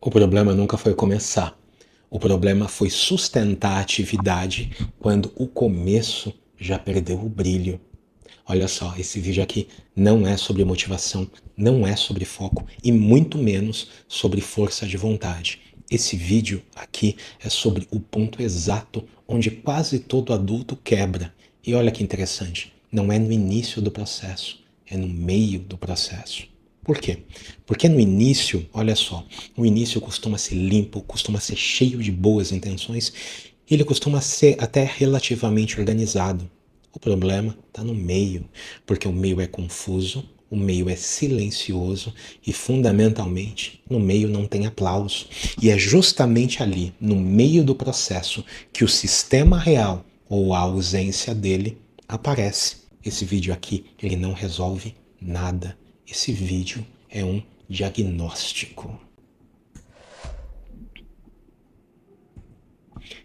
O problema nunca foi começar. O problema foi sustentar a atividade quando o começo já perdeu o brilho. Olha só, esse vídeo aqui não é sobre motivação, não é sobre foco e muito menos sobre força de vontade. Esse vídeo aqui é sobre o ponto exato onde quase todo adulto quebra. E olha que interessante, não é no início do processo, é no meio do processo. Por quê? Porque no início, olha só, o início costuma ser limpo, costuma ser cheio de boas intenções, e ele costuma ser até relativamente organizado. O problema está no meio, porque o meio é confuso, o meio é silencioso e, fundamentalmente, no meio não tem aplauso. E é justamente ali, no meio do processo, que o sistema real, ou a ausência dele, aparece. Esse vídeo aqui, ele não resolve nada. Esse vídeo é um diagnóstico.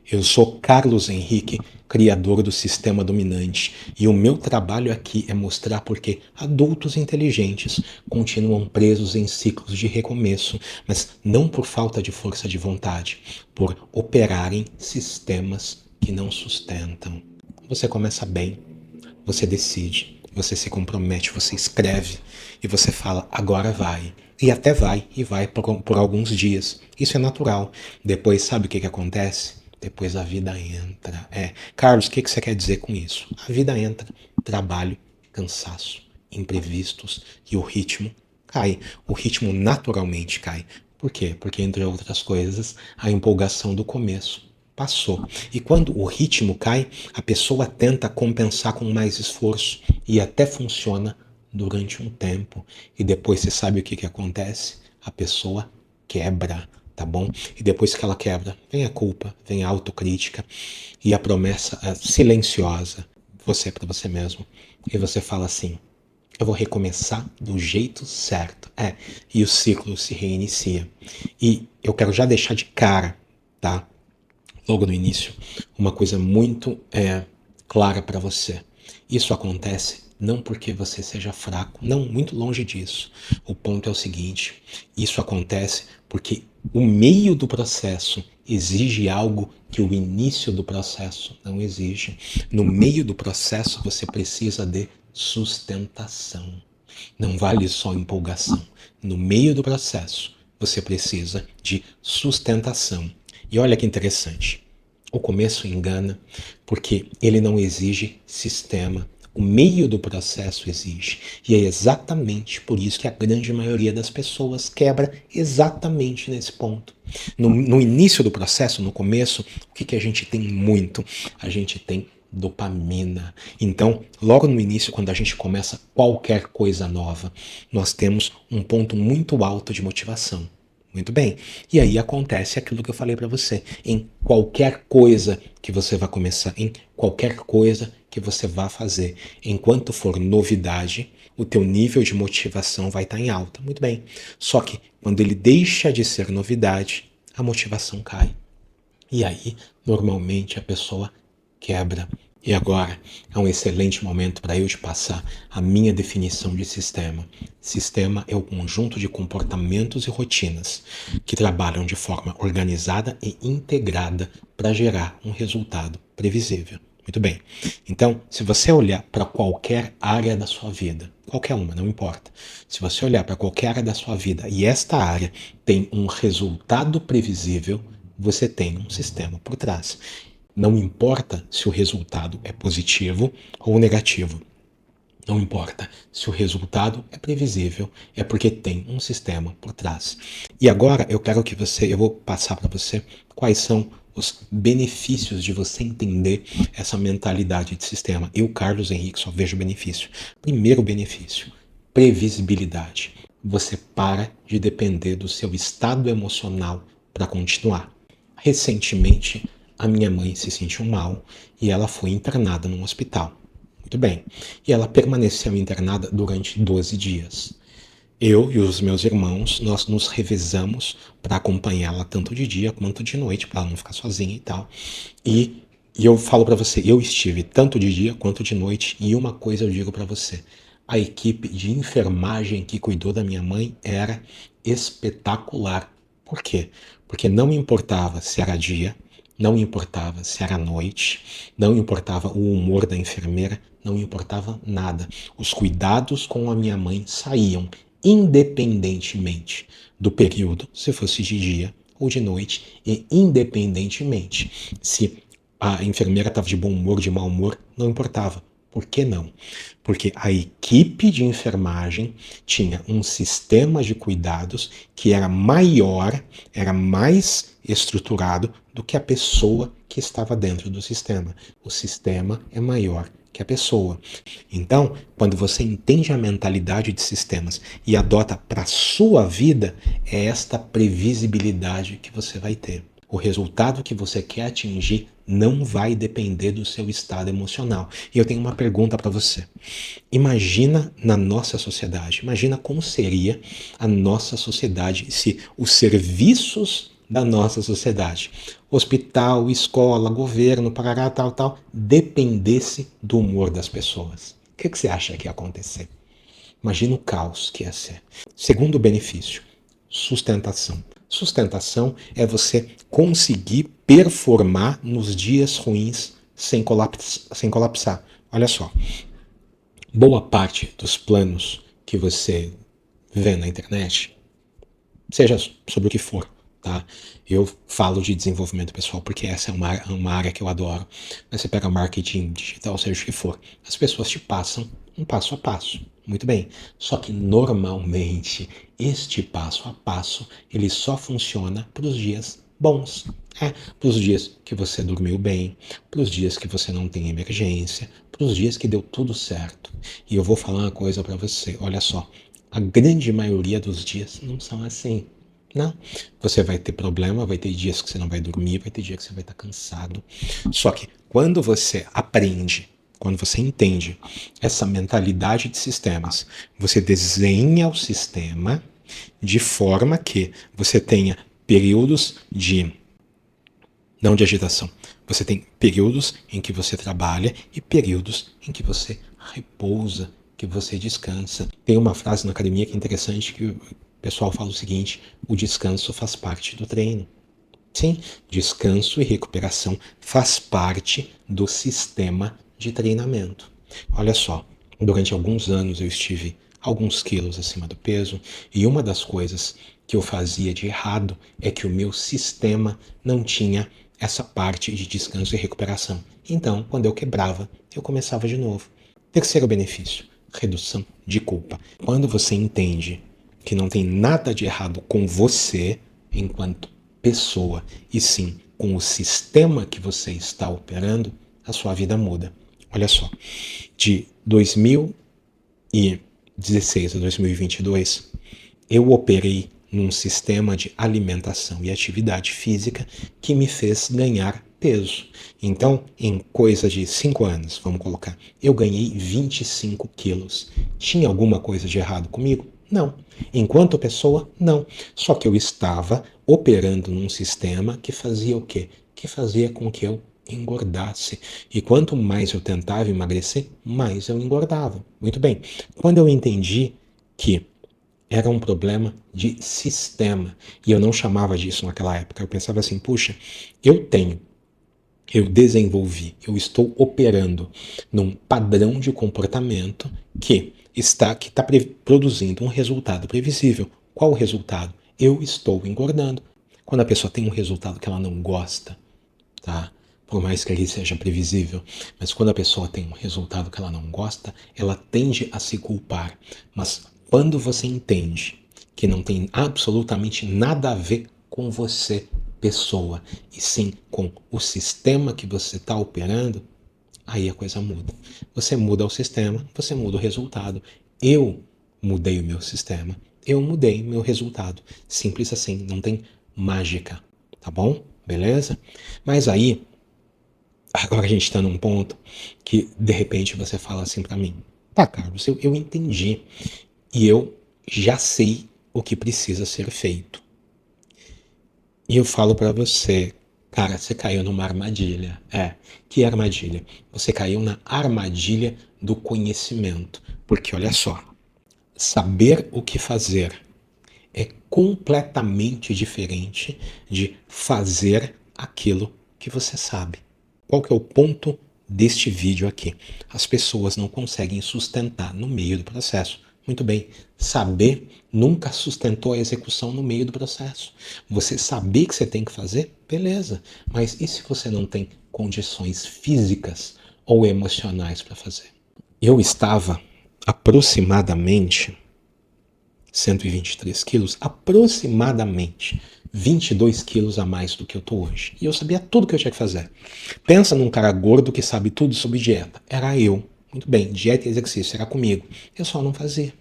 Eu sou Carlos Henrique, criador do Sistema Dominante, e o meu trabalho aqui é mostrar por que adultos inteligentes continuam presos em ciclos de recomeço, mas não por falta de força de vontade, por operarem sistemas que não sustentam. Você começa bem, você decide, você se compromete, você escreve e você fala, agora vai. E até vai, e vai por alguns dias. Isso é natural. Depois, sabe o que acontece? Depois a vida entra. Carlos, o que você quer dizer com isso? A vida entra. Trabalho, cansaço, imprevistos e o ritmo cai. O ritmo naturalmente cai. Por quê? Porque, entre outras coisas, a empolgação do começo passou. E quando o ritmo cai, a pessoa tenta compensar com mais esforço e até funciona durante um tempo. E depois você sabe o que acontece? A pessoa quebra, tá bom? E depois que ela quebra, vem a culpa, vem a autocrítica e a promessa silenciosa, você para você mesmo. E você fala assim, eu vou recomeçar do jeito certo. E o ciclo se reinicia. E eu quero já deixar de cara, tá? Logo no início, uma coisa muito clara para você. Isso acontece não porque você seja fraco, não, muito longe disso. O ponto é o seguinte: isso acontece porque o meio do processo exige algo que o início do processo não exige. No meio do processo, você precisa de sustentação. Não vale só empolgação. No meio do processo, você precisa de sustentação. E olha que interessante. O começo engana porque ele não exige sistema. O meio do processo exige. E é exatamente por isso que a grande maioria das pessoas quebra exatamente nesse ponto. No início do processo, no começo, o que a gente tem muito? A gente tem dopamina. Então, logo no início, quando a gente começa qualquer coisa nova, nós temos um ponto muito alto de motivação. Muito bem. E aí acontece aquilo que eu falei para você. Em qualquer coisa que você vai começar, em qualquer coisa que você vá fazer, enquanto for novidade, o teu nível de motivação vai estar em alta. Muito bem. Só que quando ele deixa de ser novidade, a motivação cai. E aí, normalmente, a pessoa quebra. E agora é um excelente momento para eu te passar a minha definição de sistema. Sistema é o conjunto de comportamentos e rotinas que trabalham de forma organizada e integrada para gerar um resultado previsível. Muito bem. Então, se você olhar para qualquer área da sua vida, qualquer uma, não importa. Se você olhar para qualquer área da sua vida e esta área tem um resultado previsível, você tem um sistema por trás. Não importa se o resultado é positivo ou negativo. Não importa se o resultado é previsível, é porque tem um sistema por trás. E agora eu vou passar para você quais são os benefícios de você entender essa mentalidade de sistema. Eu, Carlos Henrique, só vejo benefício. Primeiro benefício, previsibilidade. Você para de depender do seu estado emocional para continuar. Recentemente, a minha mãe se sentiu mal e ela foi internada num hospital. Muito bem. E ela permaneceu internada durante 12 dias. Eu e os meus irmãos, nós nos revezamos para acompanhá-la tanto de dia quanto de noite, para ela não ficar sozinha e tal. E eu falo para você, eu estive tanto de dia quanto de noite, e uma coisa eu digo para você, a equipe de enfermagem que cuidou da minha mãe era espetacular. Por quê? Porque não importava se era dia, não importava se era noite, não importava o humor da enfermeira, não importava nada. Os cuidados com a minha mãe saíam independentemente do período, se fosse de dia ou de noite, e independentemente se a enfermeira estava de bom humor, de mau humor, não importava. Por que não? Porque a equipe de enfermagem tinha um sistema de cuidados que era maior, era mais estruturado do que a pessoa que estava dentro do sistema. O sistema é maior que a pessoa. Então, quando você entende a mentalidade de sistemas e adota para a sua vida, é esta previsibilidade que você vai ter. O resultado que você quer atingir não vai depender do seu estado emocional. E eu tenho uma pergunta para você. Imagina na nossa sociedade, imagina como seria a nossa sociedade se os serviços da nossa sociedade, hospital, escola, governo, parará, tal, dependesse do humor das pessoas. O que você acha que ia acontecer? Imagina o caos que ia ser. Segundo benefício, sustentação. Sustentação é você conseguir performar nos dias ruins sem colapsar. Olha só, boa parte dos planos que você vê na internet, seja sobre o que for, tá? Eu falo de desenvolvimento pessoal porque essa é uma área que eu adoro. Mas você pega marketing digital, seja o que for, as pessoas te passam um passo a passo. Muito bem. Só que normalmente este passo a passo ele só funciona para os dias bons. Para os dias que você dormiu bem, para os dias que você não tem emergência, para os dias que deu tudo certo. E eu vou falar uma coisa para você, olha só, a grande maioria dos dias não são assim. Não, você vai ter problema, vai ter dias que você não vai dormir, vai ter dias que você vai estar cansado. Só que quando você aprende, quando você entende essa mentalidade de sistemas, você desenha o sistema de forma que você tenha períodos de não de agitação. Você tem períodos em que você trabalha e períodos em que você repousa, que você descansa. Tem uma frase na academia que é interessante que o pessoal fala o seguinte: o descanso faz parte do treino. Sim, descanso e recuperação faz parte do sistema de treinamento. Olha só, durante alguns anos eu estive alguns quilos acima do peso e uma das coisas que eu fazia de errado é que o meu sistema não tinha essa parte de descanso e recuperação. Então, quando eu quebrava, eu começava de novo. Terceiro benefício, redução de culpa. Quando você entende que não tem nada de errado com você enquanto pessoa, e sim com o sistema que você está operando, a sua vida muda. Olha só, de 2016 a 2022, eu operei num sistema de alimentação e atividade física que me fez ganhar peso. Então, em coisa de 5 anos, vamos colocar, eu ganhei 25 quilos. Tinha alguma coisa de errado comigo? Não. Enquanto pessoa, não. Só que eu estava operando num sistema que fazia o quê? Que fazia com que eu engordasse. E quanto mais eu tentava emagrecer, mais eu engordava. Muito bem. Quando eu entendi que era um problema de sistema, e eu não chamava disso naquela época, eu pensava assim, puxa, eu desenvolvi, eu estou operando num padrão de comportamento que está produzindo um resultado previsível. Qual o resultado? Eu estou engordando. Quando a pessoa tem um resultado que ela não gosta, tá? Por mais que ele seja previsível, mas quando a pessoa tem um resultado que ela não gosta, ela tende a se culpar. Mas quando você entende que não tem absolutamente nada a ver com você, pessoa, e sim com o sistema que você está operando, aí a coisa muda. Você muda o sistema, você muda o resultado. Eu mudei o meu sistema, eu mudei o meu resultado. Simples assim, não tem mágica, tá bom? Beleza? Mas aí, agora a gente está num ponto que de repente você fala assim para mim: tá, Carlos, eu entendi e eu já sei o que precisa ser feito. E eu falo para você, cara, você caiu numa armadilha. Que armadilha? Você caiu na armadilha do conhecimento. Porque olha só, saber o que fazer é completamente diferente de fazer aquilo que você sabe. Qual que é o ponto deste vídeo aqui? As pessoas não conseguem sustentar no meio do processo. Muito bem, saber nunca sustentou a execução no meio do processo. Você saber que você tem que fazer, beleza. Mas e se você não tem condições físicas ou emocionais para fazer? Eu estava aproximadamente 123 quilos, aproximadamente 22 quilos a mais do que eu tô hoje. E eu sabia tudo que eu tinha que fazer. Pensa num cara gordo que sabe tudo sobre dieta. Era eu. Muito bem, dieta e exercício era comigo. Eu só não fazia.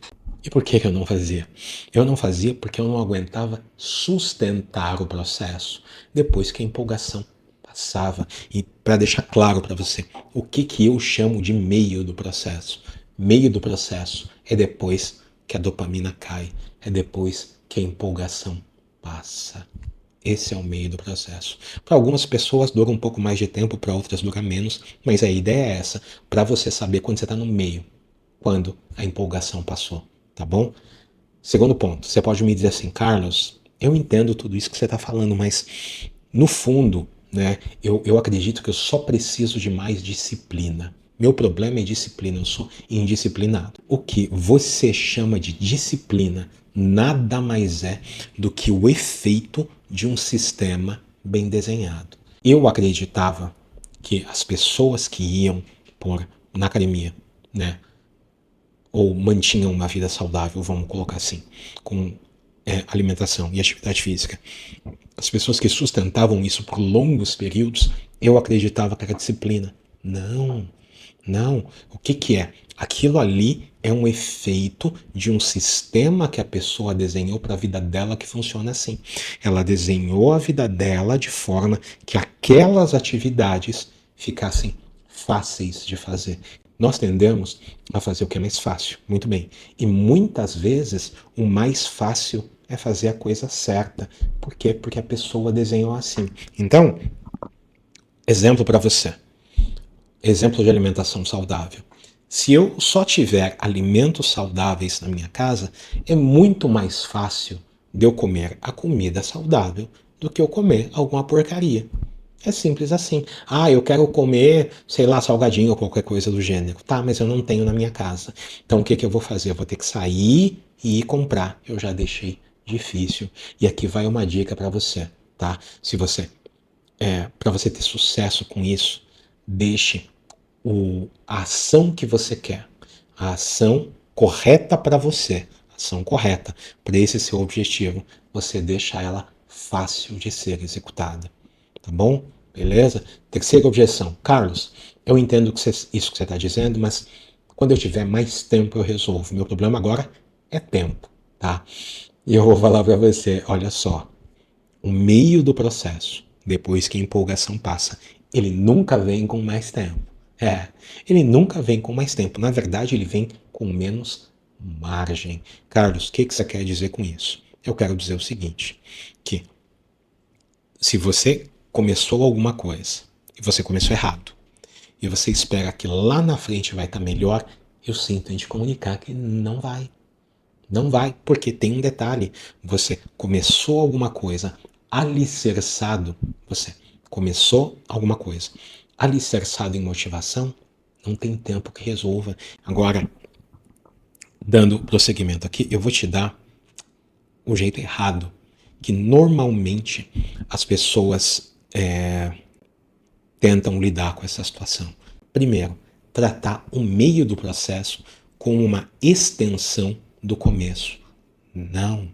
E por que eu não fazia? Eu não fazia porque eu não aguentava sustentar o processo depois que a empolgação passava. E para deixar claro para você, o que eu chamo de meio do processo? Meio do processo é depois que a dopamina cai, é depois que a empolgação passa. Esse é o meio do processo. Para algumas pessoas dura um pouco mais de tempo, para outras dura menos, mas a ideia é essa, para você saber quando você está no meio, quando a empolgação passou, tá bom? Segundo ponto, você pode me dizer assim, Carlos, eu entendo tudo isso que você está falando, mas no fundo, né, eu acredito que eu só preciso de mais disciplina. Meu problema é disciplina, eu sou indisciplinado. O que você chama de disciplina nada mais é do que o efeito de um sistema bem desenhado. Eu acreditava que as pessoas que iam na academia, né, ou mantinham uma vida saudável, vamos colocar assim, com alimentação e atividade física, as pessoas que sustentavam isso por longos períodos, eu acreditava que era disciplina. Não, não. O que é? Aquilo ali é um efeito de um sistema que a pessoa desenhou para a vida dela que funciona assim. Ela desenhou a vida dela de forma que aquelas atividades ficassem fáceis de fazer. Nós tendemos a fazer o que é mais fácil, muito bem. E muitas vezes o mais fácil é fazer a coisa certa. Por quê? Porque a pessoa desenhou assim. Então, exemplo para você. Exemplo de alimentação saudável. Se eu só tiver alimentos saudáveis na minha casa, é muito mais fácil de eu comer a comida saudável do que eu comer alguma porcaria. É simples assim. Ah, eu quero comer, sei lá, salgadinho ou qualquer coisa do gênero. Tá, mas eu não tenho na minha casa. Então o que eu vou fazer? Eu vou ter que sair e ir comprar. Eu já deixei difícil. E aqui vai uma dica para você, tá? Se você para você ter sucesso com isso, deixe a ação que você quer, a ação correta para você, a ação correta para esse seu objetivo, você deixa ela fácil de ser executada. Tá bom? Beleza? Terceira objeção. Carlos, eu entendo isso que você está dizendo, mas quando eu tiver mais tempo eu resolvo. Meu problema agora é tempo, tá? E eu vou falar para você, olha só, o meio do processo, depois que a empolgação passa, ele nunca vem com mais tempo. Ele nunca vem com mais tempo. Na verdade, ele vem com menos margem. Carlos, o que você quer dizer com isso? Eu quero dizer o seguinte, que se você começou alguma coisa e você começou errado, e você espera que lá na frente vai estar melhor, eu sinto em te comunicar que não vai. Não vai, porque tem um detalhe. Você começou alguma coisa alicerçado, você começou alguma coisa alicerçado em motivação, não tem tempo que resolva. Agora, dando prosseguimento aqui, eu vou te dar o jeito errado que normalmente as pessoas tentam lidar com essa situação. Primeiro, tratar o meio do processo como uma extensão do começo. Não.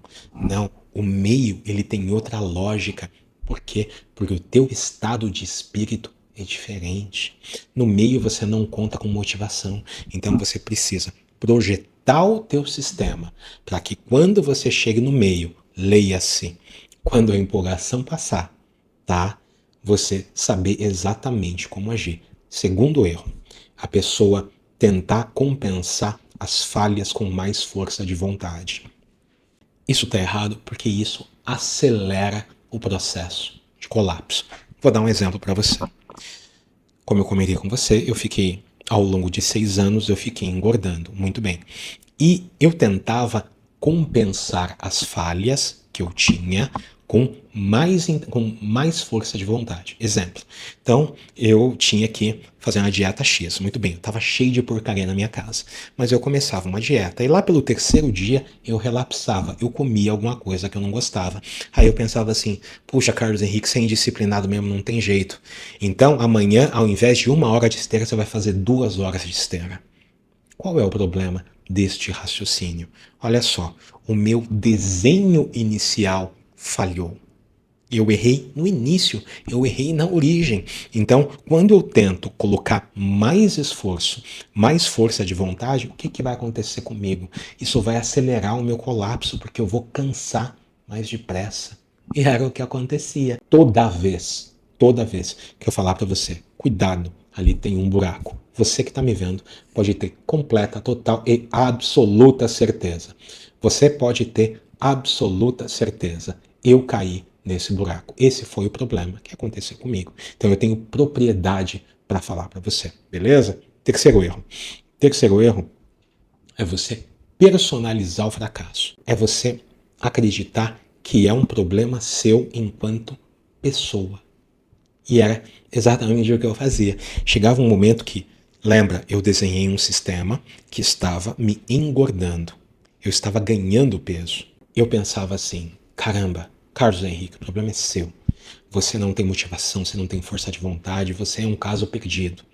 O meio, ele tem outra lógica. Por quê? Porque o teu estado de espírito é diferente. No meio você não conta com motivação. Então você precisa projetar o teu sistema para que quando você chegue no meio, leia-se, quando a empolgação passar, tá? Você saber exatamente como agir. Segundo erro, a pessoa tentar compensar as falhas com mais força de vontade. Isso está errado porque isso acelera o processo de colapso. Vou dar um exemplo para você. Como eu comentei com você, ao longo de 6 anos, eu fiquei engordando, muito bem. E eu tentava compensar as falhas que eu tinha com mais força de vontade. Exemplo. Então, eu tinha que fazer uma dieta X. Muito bem, eu estava cheio de porcaria na minha casa. Mas eu começava uma dieta. E lá pelo terceiro dia, eu relapsava. Eu comia alguma coisa que eu não gostava. Aí eu pensava assim, puxa, Carlos Henrique, você é indisciplinado mesmo, não tem jeito. Então, amanhã, ao invés de 1 hora de esteira, você vai fazer 2 horas de esteira. Qual é o problema deste raciocínio? Olha só, o meu desenho inicial falhou. Eu errei no início, eu errei na origem. Então, quando eu tento colocar mais esforço, mais força de vontade, o que vai acontecer comigo? Isso vai acelerar o meu colapso, porque eu vou cansar mais depressa. E era o que acontecia. Toda vez que eu falar para você, cuidado, ali tem um buraco. Você que está me vendo pode ter completa, total e absoluta certeza. Você pode ter absoluta certeza. Eu caí nesse buraco. Esse foi o problema que aconteceu comigo. Então eu tenho propriedade para falar para você, beleza? Terceiro erro. Terceiro erro é você personalizar o fracasso. É você acreditar que é um problema seu enquanto pessoa. E era exatamente o que eu fazia. Chegava um momento que, lembra, eu desenhei um sistema que estava me engordando. Eu estava ganhando peso. Eu pensava assim, caramba, Carlos Henrique, o problema é seu. Você não tem motivação, você não tem força de vontade, você é um caso perdido.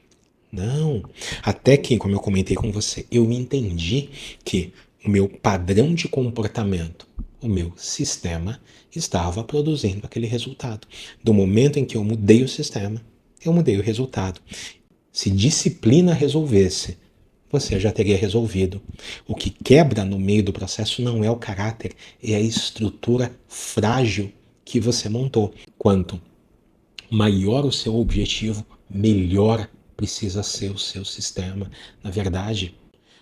Não. Até que, como eu comentei com você, eu entendi que o meu padrão de comportamento, o meu sistema, estava produzindo aquele resultado. Do momento em que eu mudei o sistema, eu mudei o resultado. Se disciplina resolvesse, você já teria resolvido. O que quebra no meio do processo não é o caráter, é a estrutura frágil que você montou. Quanto maior o seu objetivo, melhor precisa ser o seu sistema. Na verdade,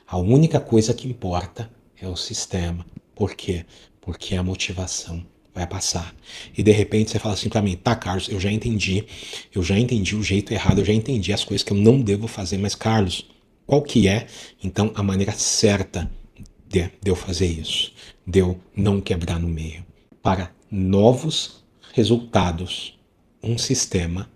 a única coisa que importa é o sistema. Por quê? Porque a motivação vai passar. E de repente você fala assim para mim, tá, Carlos, eu já entendi o jeito errado, eu já entendi as coisas que eu não devo fazer, mas Carlos, qual que é, então, a maneira certa de eu fazer isso? De eu não quebrar no meio? Para novos resultados, um sistema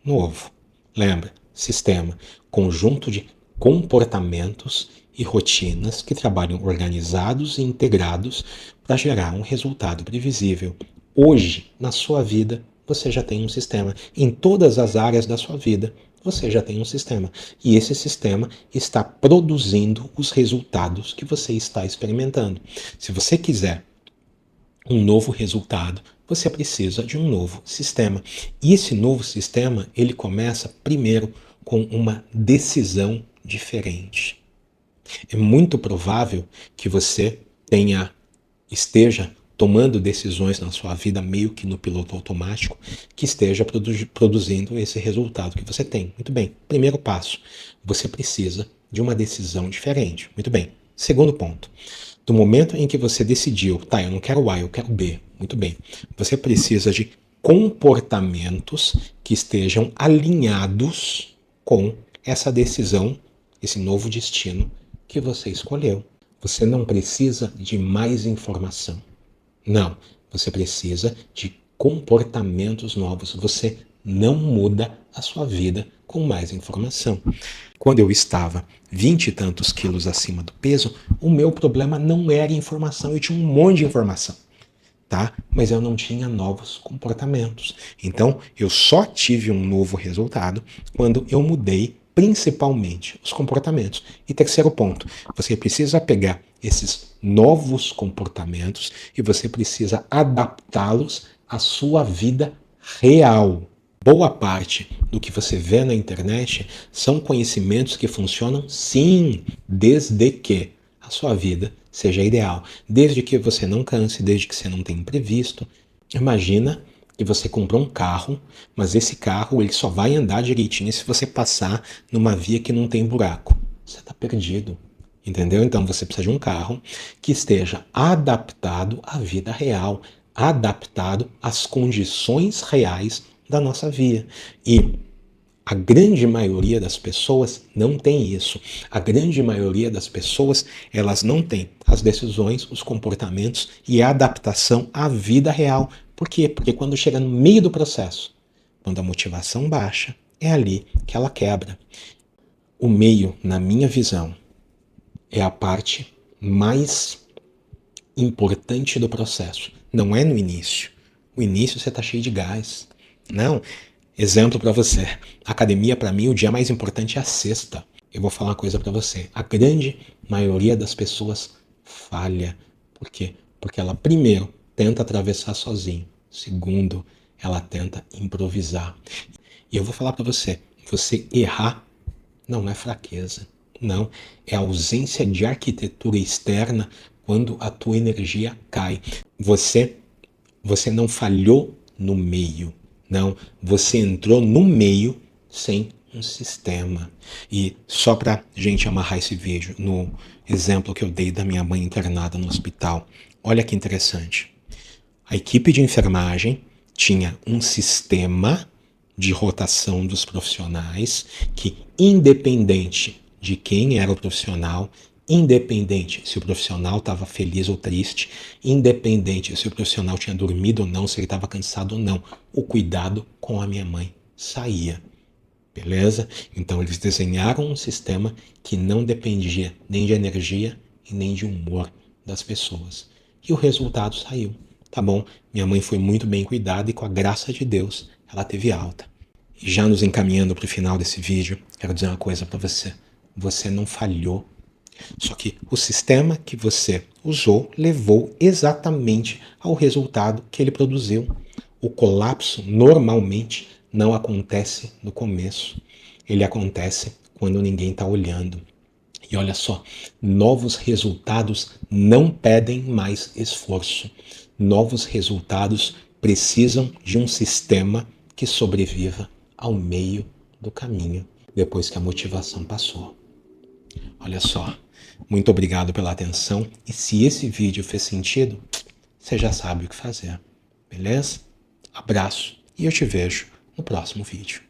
novo. Lembra? Sistema, conjunto de comportamentos e rotinas que trabalham organizados e integrados para gerar um resultado previsível. Hoje, na sua vida, você já tem um sistema. Em todas as áreas da sua vida, você já tem um sistema. E esse sistema está produzindo os resultados que você está experimentando. Se você quiser um novo resultado, você precisa de um novo sistema. E esse novo sistema, ele começa primeiro com uma decisão diferente. É muito provável que você esteja tomando decisões na sua vida meio que no piloto automático, que esteja produzindo esse resultado que você tem. Muito bem. Primeiro passo, você precisa de uma decisão diferente. Muito bem. Segundo ponto, do momento em que você decidiu, tá, eu não quero A, eu quero B. Muito bem. Você precisa de comportamentos que estejam alinhados com essa decisão, esse novo destino que você escolheu. Você não precisa de mais informação. Não, você precisa de comportamentos novos. Você não muda a sua vida com mais informação. Quando eu estava 20 e tantos quilos acima do peso, o meu problema não era informação, eu tinha um monte de informação, tá? Mas eu não tinha novos comportamentos. Então, eu só tive um novo resultado quando eu mudei principalmente os comportamentos. E terceiro ponto, você precisa pegar esses novos comportamentos e você precisa adaptá-los à sua vida real. Boa parte do que você vê na internet são conhecimentos que funcionam sim, desde que a sua vida seja ideal. Desde que você não canse, desde que você não tenha imprevisto. Imagina que você comprou um carro, mas esse carro ele só vai andar direitinho se você passar numa via que não tem buraco. Você está perdido. Entendeu? Então você precisa de um carro que esteja adaptado à vida real, adaptado às condições reais da nossa via. E A grande maioria das pessoas não tem isso. A grande maioria das pessoas, elas não têm as decisões, os comportamentos e a adaptação à vida real. Por quê? Porque quando chega no meio do processo, quando a motivação baixa, é ali que ela quebra. O meio, na minha visão, é a parte mais importante do processo. Não é no início. O início você está cheio de gás. Não. Exemplo para você. Academia, para mim, o dia mais importante é a sexta. Eu vou falar uma coisa para você. A grande maioria das pessoas falha. Por quê? Porque ela, primeiro, tenta atravessar sozinho. Segundo, ela tenta improvisar. E eu vou falar para você. Você errar não é fraqueza. Não. É ausência de arquitetura externa quando a tua energia cai. Você não falhou no meio. Não, você entrou no meio sem um sistema. E só para gente amarrar esse vídeo, no exemplo que eu dei da minha mãe internada no hospital, olha que interessante. A equipe de enfermagem tinha um sistema de rotação dos profissionais que, independente de quem era o profissional, independente se o profissional estava feliz ou triste, independente se o profissional tinha dormido ou não, se ele estava cansado ou não, o cuidado com a minha mãe saía. Beleza? Então eles desenharam um sistema que não dependia nem de energia e nem de humor das pessoas. E o resultado saiu. Tá bom? Minha mãe foi muito bem cuidada e com a graça de Deus ela teve alta. E já nos encaminhando para o final desse vídeo, quero dizer uma coisa para você. Você não falhou. Só que o sistema que você usou levou exatamente ao resultado que ele produziu. O colapso normalmente não acontece no começo. Ele acontece quando ninguém está olhando. E olha só, novos resultados não pedem mais esforço. Novos resultados precisam de um sistema que sobreviva ao meio do caminho, depois que a motivação passou. Olha só, muito obrigado pela atenção e se esse vídeo fez sentido, você já sabe o que fazer, beleza? Abraço e eu te vejo no próximo vídeo.